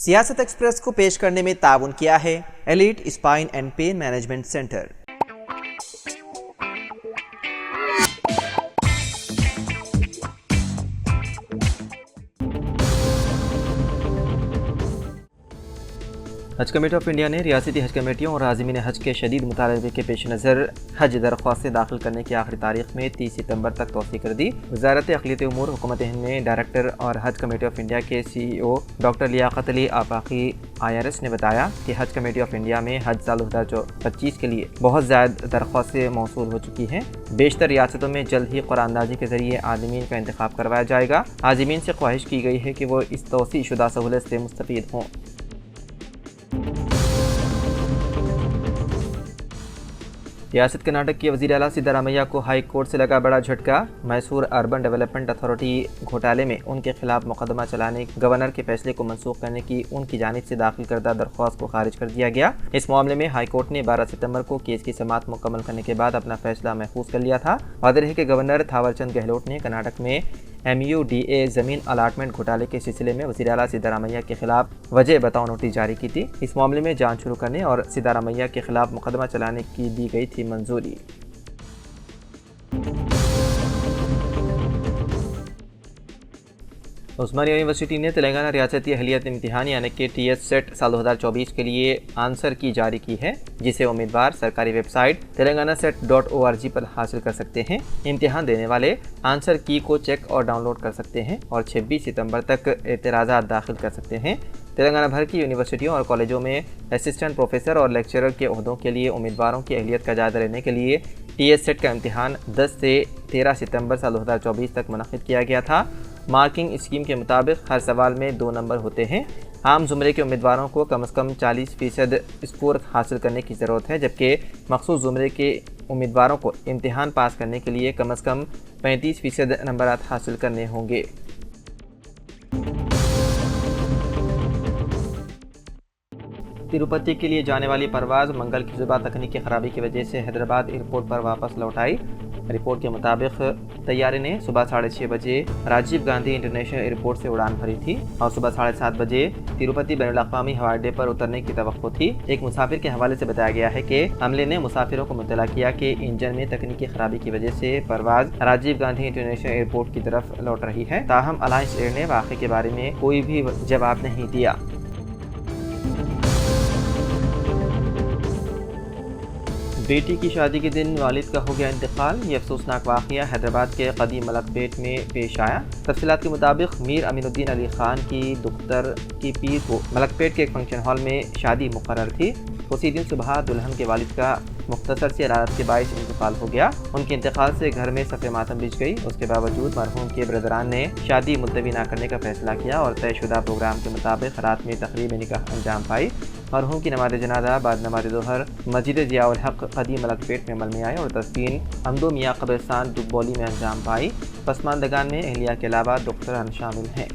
सियासत एक्सप्रेस को पेश करने में ताउन किया है elite spine and pain management centre. हज कमेटी ऑफ इंडिया ने रियासती हज कमेटियों और आज़मीन हज के शदीद मुतालबे के पेश नज़र हज दरख्वास्तें दाखिल करने की आखिरी तारीख में 30 सितंबर तक तौसी कर दी। वज़ारत अक़लियती उमूर हुकूमत हिंद में डायरेक्टर और हज कमेटी ऑफ इंडिया के CEO doctor Liaquat Ali Afaqi IRS ने बताया कि हज कमेटी ऑफ इंडिया में हज साल 2025 के लिए बहुत ज़्यादा दरख्वास्तें मौसूल हो चुकी हैं। बेशतर रियासतों में जल्द ही क़ुरानदाजी के ज़रिए आज़मीन का इंतखाब करवाया जाएगा। आज़मीन से ख्वाहिश की गई है कि वो इस तौसी शुदा सहूलत से मुस्तफ़ीद हों। रियासत कर्नाटक के वज़ीर आला सिद्धारमैया को हाई कोर्ट से लगा बड़ा झटका। मैसूर अर्बन डेवलपमेंट अथॉरिटी घोटाले में उनके खिलाफ मुकदमा चलाने गवर्नर के फैसले को मनसूख करने की उनकी जानिब से दाखिल करदा दरख्वास्त को खारिज कर दिया गया। इस मामले में हाई कोर्ट ने 12 सितंबर को केस की समाअत मुकम्मल करने के बाद अपना फैसला महफूज कर लिया था। वाज़ेह है कि गवर्नर थावरचंद गहलोत ने कर्नाटक में MUDA ज़मीन अलाटमेंट घोटाले के सिलसिले में वज़ीर आला सिद्धारमैया के खिलाफ वजह बताओ नोटिस जारी की थी। इस मामले में जांच शुरू करने और सिद्धारमैया के खिलाफ मुकदमा चलाने की दी गई थी मंजूरी। उस्मानिया यूनिवर्सिटी ने तेलंगाना रियासती अहलियत इम्तिहान यानी कि TS सेट साल 2024 के लिए आंसर की जारी की है, जिसे उम्मीदवार सरकारी वेबसाइट telanganaset.org पर हासिल कर सकते हैं। इम्तिहान देने वाले आंसर की को चेक और डाउनलोड कर सकते हैं और 26 सितंबर तक एतराज़ात दाखिल कर सकते हैं। तेलंगाना भर की यूनिवर्सिटियों और कॉलेजों में असिस्टेंट प्रोफेसर और लेक्चरर के ओहदों के लिए उम्मीदवारों की अहलियत का जायजा लेने के लिए TS सेट का इम्तिहान 10 से 13 सितंबर साल 2024 तक मुनक़िद किया गया था। मार्किंग स्कीम के मुताबिक हर सवाल में 2 नंबर होते हैं। आम ज़ुमरे के उम्मीदवारों को कम से कम 40% स्कोर हासिल करने की ज़रूरत है, जबकि मखसूस ज़ुमरे के उम्मीदवारों को इम्तिहान पास करने के लिए कम से कम 35% नंबरात हासिल करने होंगे। तिरुपति के लिए जाने वाली परवाज़ मंगल की सुबह तकनीकी खराबी की वजह से हैदराबाद एयरपोर्ट पर वापस लौट आई। रिपोर्ट के मुताबिक तैयारे ने सुबह 6:30 बजे राजीव गांधी इंटरनेशनल एयरपोर्ट से उड़ान भरी थी और सुबह 7:30 बजे तिरुपति बैनुल-अक़वामी हवाई अड्डे पर उतरने की तवक्को थी। एक मुसाफिर के हवाले से बताया गया है कि अमले ने मुसाफिरों को मुत्तला किया कि इंजन में तकनीकी खराबी की वजह से परवाज़ राजीव गांधी इंटरनेशनल एयरपोर्ट की तरफ लौट रही है। ताहम अलायंस एयर ने वाक़े के बारे में कोई भी जवाब नहीं दिया। बेटी की शादी के दिन वालिद का हो गया इंतकाल। ये अफसोसनाक वाक़या हैदराबाद के कदीम मलकपेट में पेश आया। तफसीलात के मुताबिक मीर अमीनुद्दीन अली खान की दुख्तर की पीर को मलकपेट के एक फंक्शन हॉल में शादी मुकर्रर थी। उसी दिन सुबह दुल्हन के वालिद का मुख्तसर सी अदालत के बाइस इंतकाल हो गया। उनके इंतकाल से घर में सफ़े मातम बिछ गई। उसके बावजूद मरहूम के ब्रदरान ने शादी मुलतवी न करने का फैसला किया और तयशुदा प्रोग्राम के मुताबिक रात में तकरीब निकाह अंजाम पाई। मरहूम की नमाज जनाजा बाद नमाज दोहर मस्जिद ज़ियाउल हक़ कदीम मलकपेट में अमल में आई और तस्कीन अमदो मियाँ कब्रिस्तान दुबौली में अंजाम पाई। पसमानदगान में अहलिया के अलावा डॉक्टरान शामिल हैं।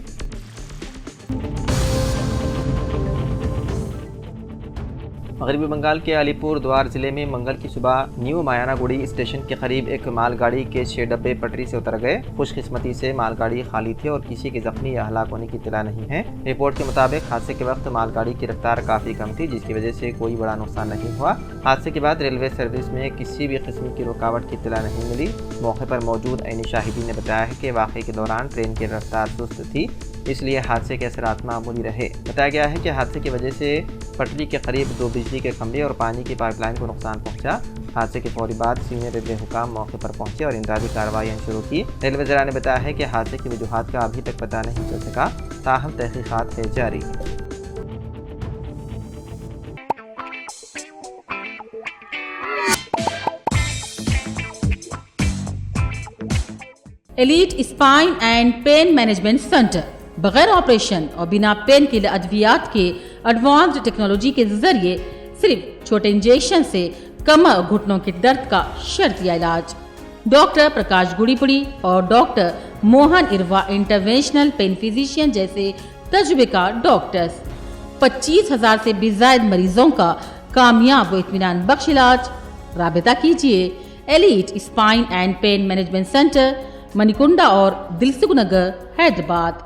मगरबी बंगाल के अलीपुर द्वार ज़िले में मंगल की सुबह न्यू मायानागुड़ी स्टेशन के करीब एक मालगाड़ी के 6 डब्बे पटरी से उतर गए। खुशकिस्मती से मालगाड़ी खाली थी और किसी के जख्मी या हलाक होने की इत्तला नहीं है। रिपोर्ट के मुताबिक हादसे के वक्त मालगाड़ी की रफ्तार काफ़ी कम थी, जिसकी वजह से कोई बड़ा नुकसान नहीं हुआ। हादसे के बाद रेलवे सर्विस में किसी भी किस्म की रुकावट की इत्तला नहीं मिली। मौके पर मौजूद ऐनी शाहिदीन ने बताया है कि वाक़े के दौरान ट्रेन की रफ्तार सुस्त थी, इसलिए हादसे के असरात मामूली रहे। बताया गया है कि हादसे की वजह से पटरी के करीब 2 बिजली के खंभे और पानी की पाइपलाइन को नुकसान पहुंचा। हादसे के फौरी बाद सीनियर रेलवे हुकाम मौके पर पहुंचे और इमदादी कार्रवाइयाँ शुरू की। रेलवे ज़रा ने बताया है कि हादसे की वजूहात का अभी तक पता नहीं चल सका, ताहम तहकीकात है जारी। Elite spine and pain management centre बगैर ऑपरेशन और बिना पेन किलर अद्वियात के एडवांस्ड टेक्नोलॉजी के जरिए सिर्फ छोटे इंजेक्शन से कमर घुटनों के दर्द का शर्तिया इलाज। डॉक्टर प्रकाश गुड़ीपुड़ी और doctor Mohan Irwa interventional pain physician जैसे तजुर्बेकार डॉक्टर्स 25,000 से भी ज्यादा मरीजों का कामयाब व इत्मीनान बख्श इलाज। राबिता कीजिए elite spine and pain management centre, Manikunda और दिलसुख नगर, हैदराबाद।